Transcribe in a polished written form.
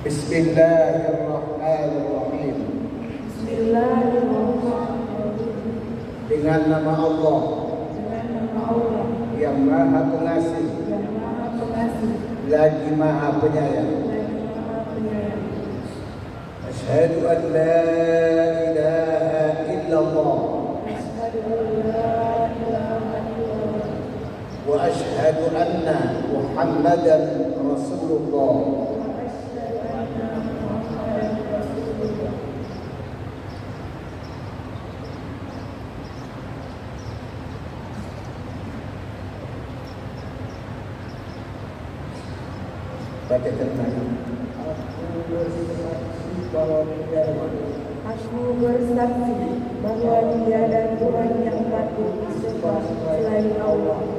Bismillahirrahmanirrahim. Bismillahirrahmanirrahim. Dengan nama Allah yang Maha Pengasih, lagi Maha Penyayang. Asyhadu an la ilaha illallah wa asyhadu anna Muhammadan Rasulullah. Baca terjemahan. Aku bersaksi bahwa tiada Tuhan yang patut disembah selain Allah.